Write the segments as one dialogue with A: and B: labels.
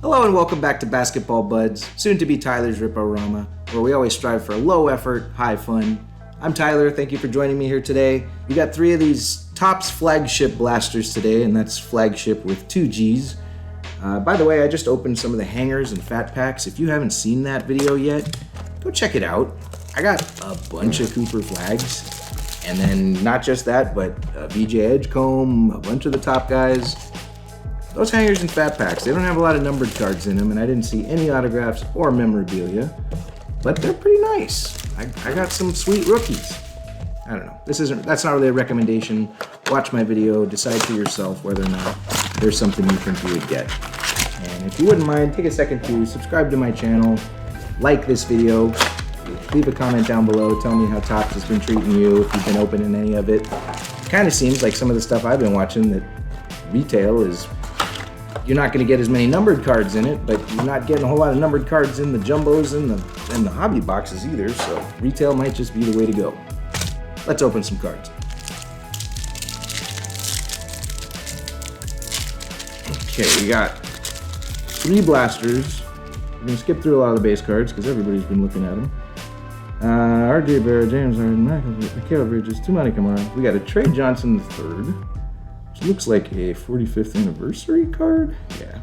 A: Hello and welcome back to Basketball Buds, soon to be Tyler's Rip-O-Rama, where we always strive for low effort, high fun. I'm Tyler, thank you for joining me here today. We got 3 of these Topps flagship blasters today, and that's flagship with 2 G's. By the way, I just opened some of the hangers and fat packs. If you haven't seen that video yet, go check it out. I got a bunch of Cooper flags, and then not just that, but VJ Edgecombe, a bunch of the top guys. Those hangers and fat packs, they don't have a lot of numbered cards in them, and I didn't see any autographs or memorabilia, but they're pretty nice. I got some sweet rookies. I don't know. That's not really a recommendation. Watch my video, decide for yourself whether or not there's something you think you would get. And if you wouldn't mind, take a second to subscribe to my channel, like this video, leave a comment down below, tell me how Topps has been treating you, if you've been opening any of it. It kind of seems like some of the stuff I've been watching that retail is, you're not going to get as many numbered cards in it, but you're not getting a whole lot of numbered cards in the jumbos and the hobby boxes either, so retail might just be the way to go. Let's open some cards. Okay, we got 3 blasters. We're going to skip through a lot of the base cards because everybody's been looking at them. RJ Barrett, James Harden, Mikal Bridges, Tumani Kamara. We got a Trey Johnson III. Looks like a 45th anniversary card. Yeah.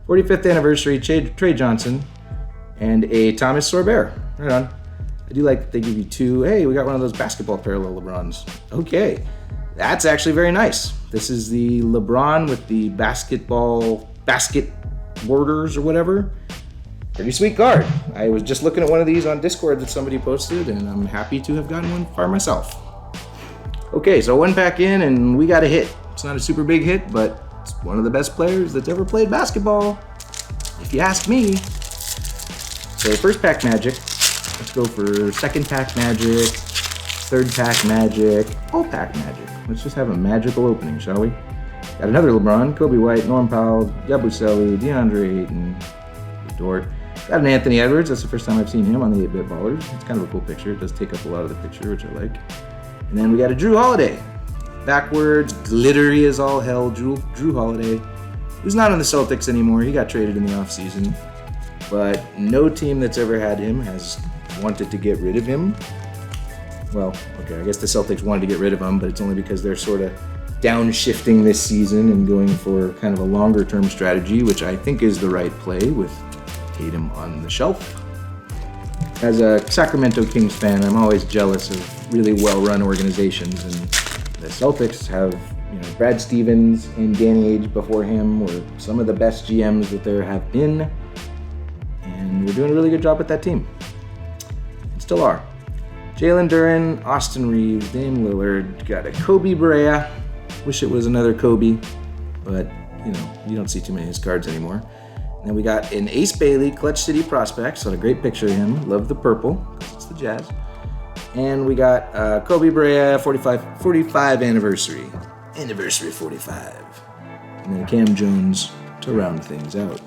A: 45th anniversary, Trey Johnson, and a Thomas Sorber. Right on. I do like that they give you 2. Hey, we got one of those basketball parallel LeBrons. Okay. That's actually very nice. This is the LeBron with the basket borders or whatever. Pretty sweet card. I was just looking at one of these on Discord that somebody posted, and I'm happy to have gotten one for myself. Okay, so 1 pack in, and we got a hit. It's not a super big hit, but it's one of the best players that's ever played basketball, if you ask me. So first pack Magic. Let's go for second pack Magic, third pack Magic, all pack Magic. Let's just have a magical opening, shall we? Got another LeBron, Kobe White, Norm Powell, Yabusele, DeAndre Ayton, Dort. Got an Anthony Edwards. That's the first time I've seen him on the 8-Bit Ballers. It's kind of a cool picture. It does take up a lot of the picture, which I like. And then we got a Drew Holiday. Backwards, glittery as all hell, Drew Holiday, who's not on the Celtics anymore. He got traded in the offseason, but no team that's ever had him has wanted to get rid of him. Well, okay, I guess the Celtics wanted to get rid of him, but it's only because they're sort of downshifting this season and going for kind of a longer-term strategy, which I think is the right play with Tatum on the shelf. As a Sacramento Kings fan, I'm always jealous of really well-run organizations, and the Celtics have, Brad Stevens and Danny Ainge before him were some of the best GMs that there have been, and we're doing a really good job with that team. And still are. Jalen Duren, Austin Reeves, Dame Lillard, got a Kobe Bryant. Wish it was another Kobe, but you don't see too many of his cards anymore. And then we got an Ace Bailey, Clutch City Prospects. Got a great picture of him. Love the purple, because it's the Jazz. And we got Kobe Bryant 45 anniversary. Anniversary 45. And then Cam Jones to round things out.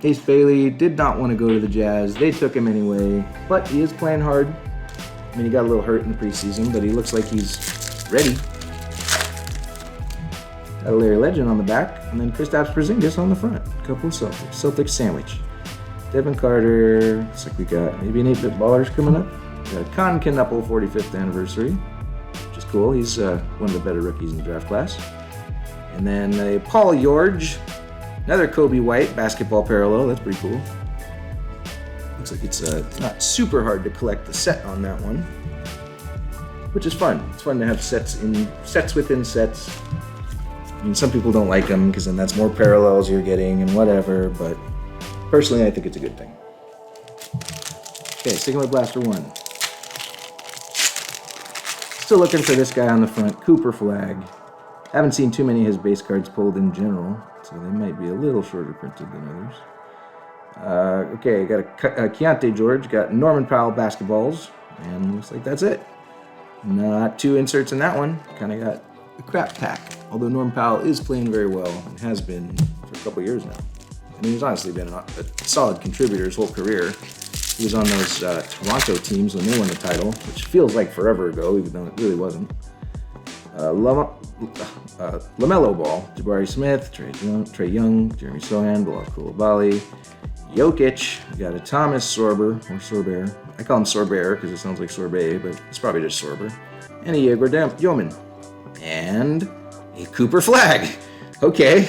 A: Ace Bailey did not want to go to the Jazz. They took him anyway, but he is playing hard. I mean, he got a little hurt in the preseason, but he looks like he's ready. Got a Larry Legend on the back, and then Kristaps Porzingis on the front. A couple of Celtics sandwich. Devin Carter. Looks like we got maybe an 8-Bit Ballers coming up. Got a Con Knuckle 45th anniversary, which is cool. He's one of the better rookies in the draft class. And then a Paul George, another Kobe White basketball parallel. That's pretty cool. Looks like it's not super hard to collect the set on that one, which is fun. It's fun to have sets within sets. I mean, some people don't like them because then that's more parallels you're getting and whatever, but personally I think it's a good thing. Okay, sticking with Blaster 1. Still looking for this guy on the front, Cooper Flagg. Haven't seen too many of his base cards pulled in general, so they might be a little shorter printed than others. Okay, got a Keontae George, got Norman Powell basketballs, and looks like that's it. Not 2 inserts in that one. Kind of got a crap pack, although Norman Powell is playing very well and has been for a couple years now. I mean, he's honestly been a solid contributor his whole career. He was on those Toronto teams when they won the title, which feels like forever ago, even though it really wasn't. LaMelo Ball, Jabari Smith, Trae Young, Jeremy Sohan, Bilal Coulibaly, Jokic. We got a Thomas Sorber, or Sorber. I call him Sorber because it sounds like sorbet, but it's probably just Sorber. And a Igor Yeoman. And a Cooper Flagg. Okay.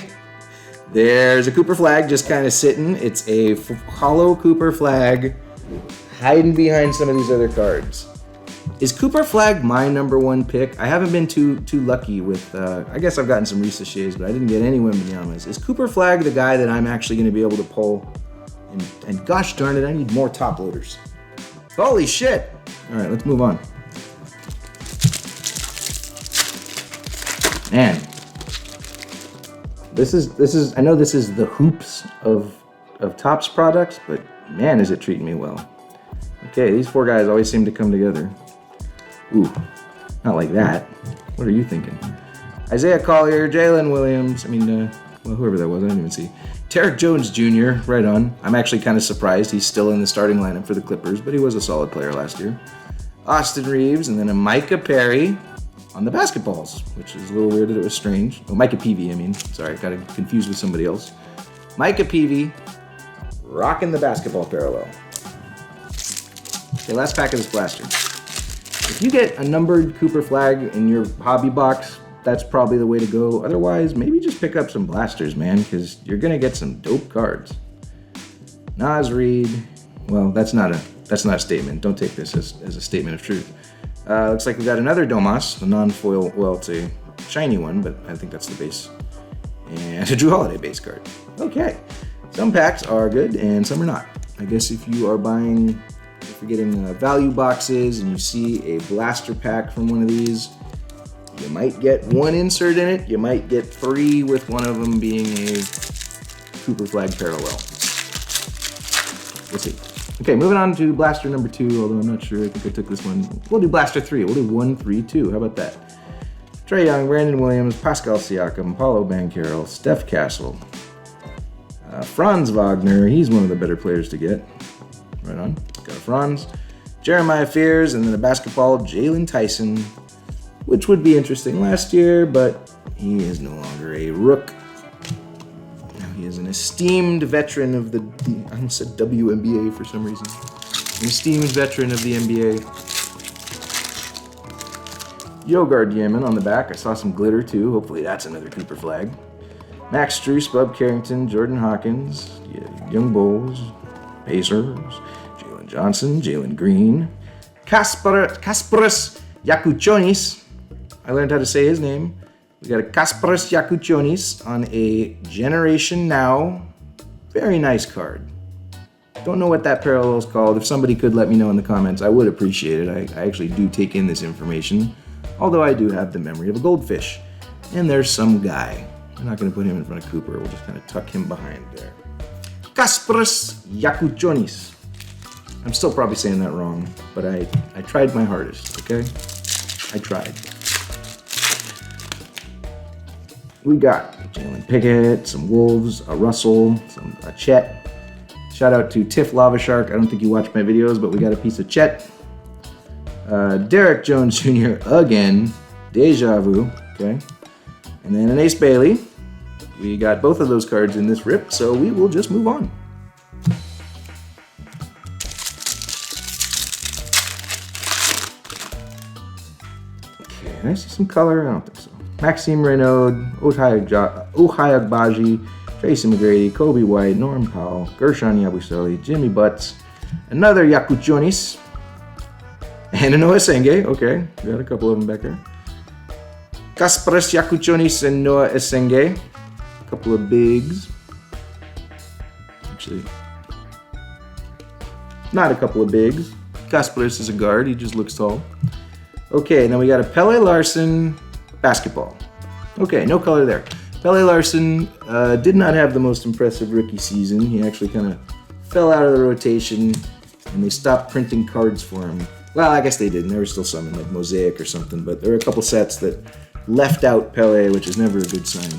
A: There's a Cooper Flagg just kind of sitting. It's a hollow Cooper Flagg hiding behind some of these other cards. Is Cooper Flagg my number one pick? I haven't been too lucky with, I guess I've gotten some Risaches, but I didn't get any Wembanyamas. Is Cooper Flagg the guy that I'm actually going to be able to pull? And gosh darn it, I need more top loaders. Holy shit! All right, let's move on. Man, this is. I know this is the hoops of Topps products, but man, is it treating me well. Okay, these four guys always seem to come together. Ooh, not like that. What are you thinking? Isaiah Collier, Jalen Williams. Well, whoever that was, I didn't even see. Derek Jones Jr., right on. I'm actually kind of surprised he's still in the starting lineup for the Clippers, but he was a solid player last year. Austin Reeves, and then a Micah Perry on the basketballs, which is a little weird that it was strange. Oh, Micah Peavy, Sorry, I got it confused with somebody else. Micah Peavy, rocking the basketball parallel. Okay, last pack of this blaster. If you get a numbered Cooper Flagg in your hobby box, that's probably the way to go. Otherwise, maybe just pick up some blasters, man, because you're gonna get some dope cards. Naz Reid. Well, that's not a statement. Don't take this as a statement of truth. Looks like we got another Domas, the non-foil. Well, it's a shiny one, but I think that's the base. And a Drew Holiday base card. Okay. Some packs are good and some are not. I guess if you're getting value boxes and you see a blaster pack from one of these, you might get one insert in it. You might get three with one of them being a Cooper Flagg parallel. We'll see. Okay, moving on to blaster number 2, although I'm not sure. I think I took this one. We'll do blaster 3. We'll do 1, 3, 2. How about that? Trae Young, Brandon Williams, Pascal Siakam, Paulo Banchero, Steph Castle, Franz Wagner. He's one of the better players to get. Right on. Got a Franz. Jeremiah Fears, and then a basketball, Jalen Tyson, which would be interesting last year, but he is no longer a rook. Now he is an esteemed veteran of the I almost said WNBA for some reason. An esteemed veteran of the NBA. Yogard Yemen on the back. I saw some glitter too. Hopefully that's another Cooper Flagg. Max Strus, Bub Carrington, Jordan Hawkins, Young Bulls, Pacers, Jalen Johnson, Jalen Green, Kasparas Yakuchonis. I learned how to say his name. We got a Kasparas Yakuchonis on a Generation Now. Very nice card. Don't know what that parallel is called. If somebody could let me know in the comments, I would appreciate it. I actually do take in this information, although I do have the memory of a goldfish. And there's some guy. I'm not going to put him in front of Cooper. We'll just kind of tuck him behind there. Kasparas Yakuchonis. I'm still probably saying that wrong, but I tried my hardest, okay? I tried. We got Jalen Pickett, some Wolves, a Russell, a Chet. Shout out to Tiff Lava Shark. I don't think you watch my videos, but we got a piece of Chet. Derek Jones Jr. again. Deja vu, okay? And then an Ace Bailey. We got both of those cards in this rip, so we will just move on. Okay, did I see some color? I don't think so. Maxime Renaud, Ohayagbaji, Tracy McGrady, Kobe White, Norm Powell, Gershon Yabusele, Jimmy Butts, another Yakuchonis, and a Noah Esenge. Okay, we got a couple of them back there. Kasparas Yakuchonis and Noah Esenge. A couple of bigs. Actually, not a couple of bigs. Kasparas is a guard. He just looks tall. Okay, now we got a Pele Larson basketball. Okay, no color there. Pele Larson did not have the most impressive rookie season. He actually kind of fell out of the rotation, and they stopped printing cards for him. Well, I guess they didn't. There were still some in like Mosaic or something, but there were a couple sets that left out Pele, which is never a good sign.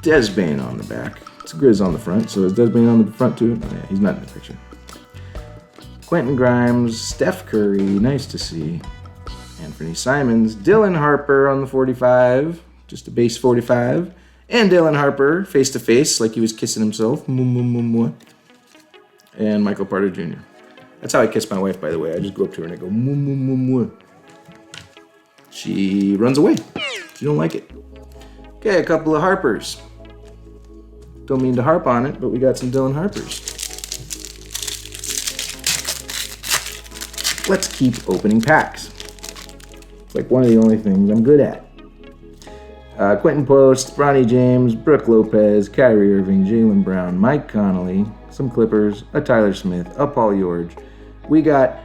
A: Desbane on the back. It's Grizz on the front, so is Desbane on the front too? Oh yeah, he's not in the picture. Quentin Grimes, Steph Curry, nice to see. Anthony Simons, Dylan Harper on the 45, just a base 45, and Dylan Harper face to face like he was kissing himself, and Michael Porter Jr. That's how I kiss my wife, by the way. I just go up to her and I go, She runs away. She don't like it. Okay, a couple of Harpers. Don't mean to harp on it, but we got some Dylan Harpers. Let's keep opening packs. It's like one of the only things I'm good at. Quentin Post, Bronny James, Brooke Lopez, Kyrie Irving, Jaylen Brown, Mike Connolly, some Clippers, a Tyler Smith, a Paul George. We got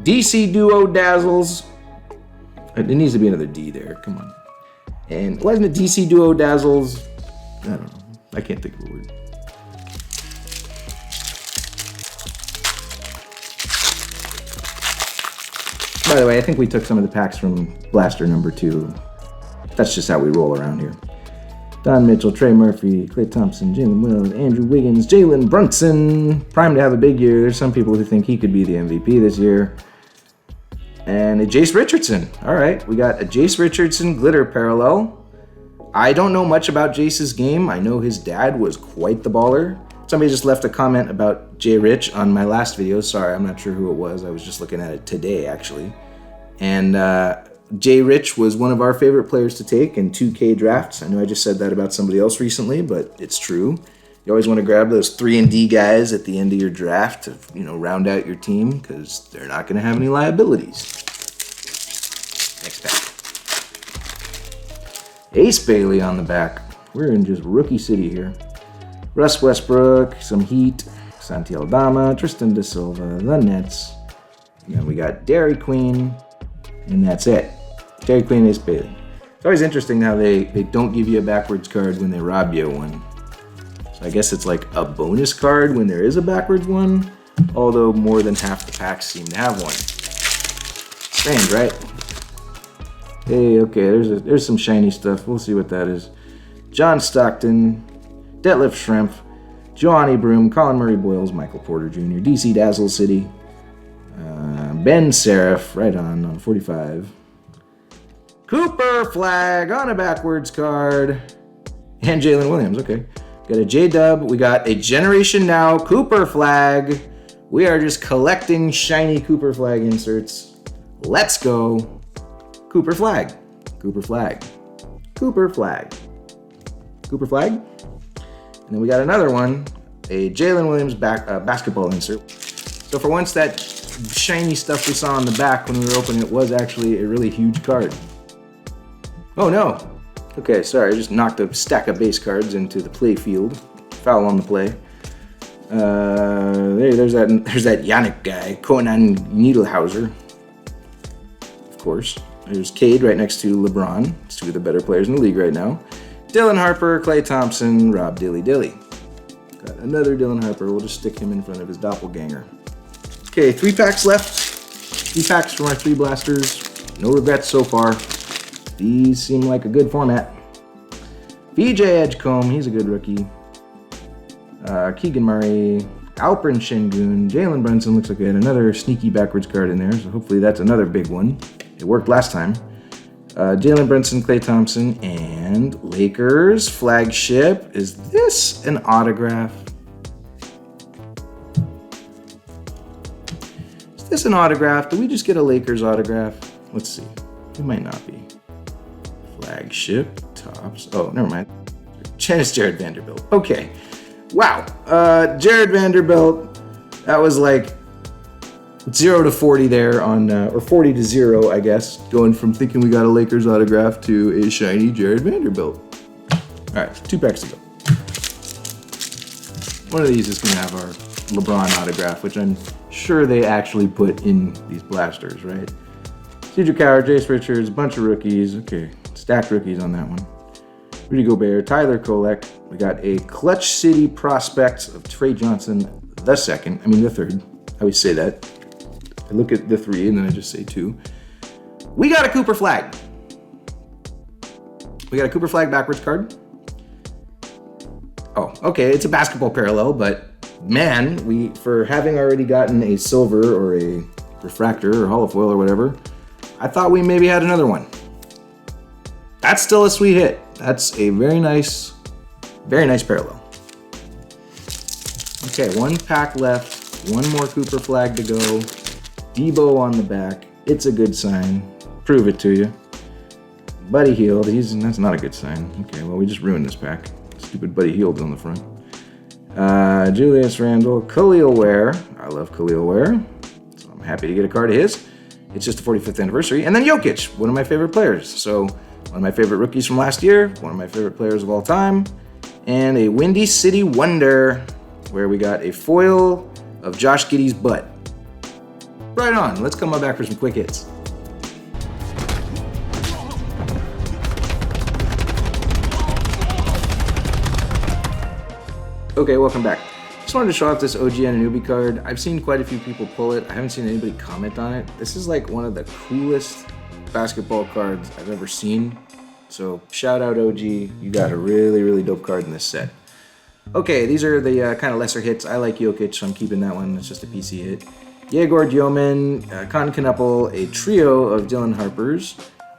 A: DC Duo Dazzles. There needs to be another D there. Come on. And wasn't it DC Duo Dazzles? I don't know. I can't think of a word. By the way, I think we took some of the packs from Blaster number 2. That's just how we roll around here. Don Mitchell, Trey Murphy, Klay Thompson, Jalen Wills, Andrew Wiggins, Jalen Brunson. Primed to have a big year. There's some people who think he could be the MVP this year. And a Jace Richardson. All right, we got a Jace Richardson glitter parallel. I don't know much about Jace's game. I know his dad was quite the baller. Somebody just left a comment about Jay Rich on my last video. Sorry, I'm not sure who it was. I was just looking at it today, actually. And Jay Rich was one of our favorite players to take in 2K drafts. I know I just said that about somebody else recently, but it's true. You always want to grab those 3-and-D guys at the end of your draft to, round out your team because they're not going to have any liabilities. Next pack. Ace Bailey on the back. We're in just rookie city here. Russ Westbrook, some Heat, Santi Aldama, Tristan Da Silva, the Nets. And then we got Dairy Queen, and that's it. Dairy Queen, Ace Bailey. It's always interesting how they don't give you a backwards card when they rob you one. So I guess it's like a bonus card when there is a backwards one, although more than half the packs seem to have one. Strange, right? Hey, okay, there's some shiny stuff. We'll see what that is. John Stockton, Detlef Schrempf, Johnny Broom, Colin Murray Boyles, Michael Porter Jr., DC Dazzle City, Ben Seraph, right on 45. Cooper Flagg on a backwards card. And Jalen Williams, okay. Got a J-Dub. We got a Generation Now Cooper Flagg. We are just collecting shiny Cooper Flagg inserts. Let's go. Cooper Flagg. Cooper Flagg. Cooper Flagg. Cooper Flagg. And then we got another one, a Jalen Williams basketball insert. So for once, that shiny stuff we saw on the back when we were opening it was actually a really huge card. Oh no. Okay, sorry, I just knocked a stack of base cards into the play field. Foul on the play. There's that Yannick guy, Conan Niedelhauser. Of course. There's Cade right next to LeBron. It's two of the better players in the league right now. Dylan Harper, Klay Thompson, Rob Dilly. Got another Dylan Harper. We'll just stick him in front of his doppelganger. Okay, 3 packs left. 3 packs from our 3 blasters. No regrets so far. These seem like a good format. VJ Edgecombe, he's a good rookie. Keegan Murray, Alperen Şengün, Jalen Brunson. Looks like we had another sneaky backwards card in there, so hopefully that's another big one. It worked last time. Jalen Brunson, Klay Thompson, and Lakers flagship. Is this an autograph? Is this an autograph? Did we just get a Lakers autograph? Let's see. It might not be. Flagship, tops. Oh, never mind. It's Jared Vanderbilt. Okay. Wow. Jared Vanderbilt. That was like 0 to 40 there on, or 40 to 0, I guess, going from thinking we got a Lakers autograph to a shiny Jared Vanderbilt. All right, 2 packs to go. One of these is going to have our LeBron autograph, which I'm sure they actually put in these blasters, right? Cedric Howard, Jace Richards, a bunch of rookies. Okay, stacked rookies on that one. Rudy Gobert, Tyler Kolek. We got a Clutch City prospect of Trey Johnson, the third. I always say that. I look at the 3 and then I just say 2. We got a Cooper Flagg. We got a Cooper Flagg backwards card. Oh, okay, it's a basketball parallel, but man, for having already gotten a silver or a refractor or holofoil or whatever, I thought we maybe had another one. That's still a sweet hit. That's a very nice parallel. Okay, one pack left. One more Cooper Flagg to go. Debo on the back. It's a good sign. Prove it to you. Buddy Hield. That's not a good sign. Okay, well, we just ruined this pack. Stupid Buddy Hield on the front. Julius Randle. Khalil Ware. I love Khalil Ware. So I'm happy to get a card of his. It's just the 45th anniversary. And then Jokic, one of my favorite players. So one of my favorite rookies from last year. One of my favorite players of all time. And a Windy City Wonder, where we got a foil of Josh Giddey's butt. Right on. Let's come on back for some quick hits. Okay, welcome back. Just wanted to show off this OG Anunoby card. I've seen quite a few people pull it. I haven't seen anybody comment on it. This is like one of the coolest basketball cards I've ever seen. So shout out OG. You got a really, really dope card in this set. Okay, these are the kind of lesser hits. I like Jokic, so I'm keeping that one. It's just a PC hit. Yegor Dioman, Con Knuppel, a trio of Dylan Harpers,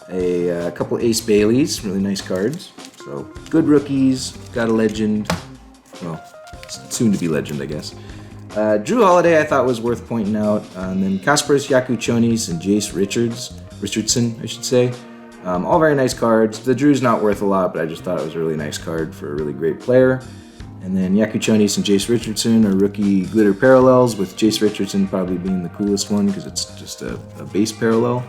A: a couple Ace Baileys, really nice cards. So good rookies, got a legend. Well, soon to be legend, I guess. Drew Holiday I thought was worth pointing out. And then Kasparas Yakuchonis and Jace Richardson, I should say. All very nice cards. The Drew's not worth a lot, but I just thought it was a really nice card for a really great player. And then Yakuchonis and Jace Richardson are rookie glitter parallels, with Jace Richardson probably being the coolest one because it's just a base parallel.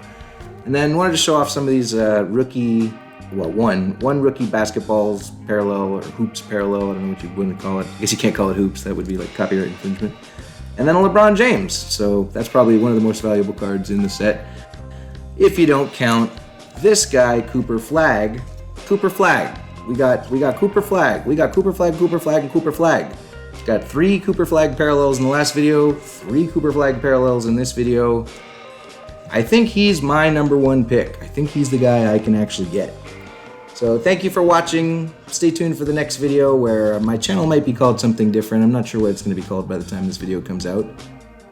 A: And then wanted to show off some of these rookie, well, one rookie basketballs parallel or hoops parallel. I don't know what you wouldn't call it. I guess you can't call it hoops. That would be like copyright infringement. And then a LeBron James. So that's probably one of the most valuable cards in the set. If you don't count this guy, Cooper Flagg. Cooper Flagg. We got Cooper Flagg. We got Cooper Flagg, Cooper Flagg, and Cooper Flagg. Got 3 Cooper Flagg parallels in the last video, 3 Cooper Flagg parallels in this video. I think he's my number 1 pick. I think he's the guy I can actually get. So thank you for watching. Stay tuned for the next video where my channel might be called something different. I'm not sure what it's going to be called by the time this video comes out.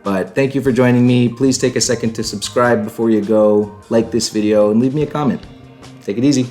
A: But thank you for joining me. Please take a second to subscribe before you go, like this video, and leave me a comment. Take it easy.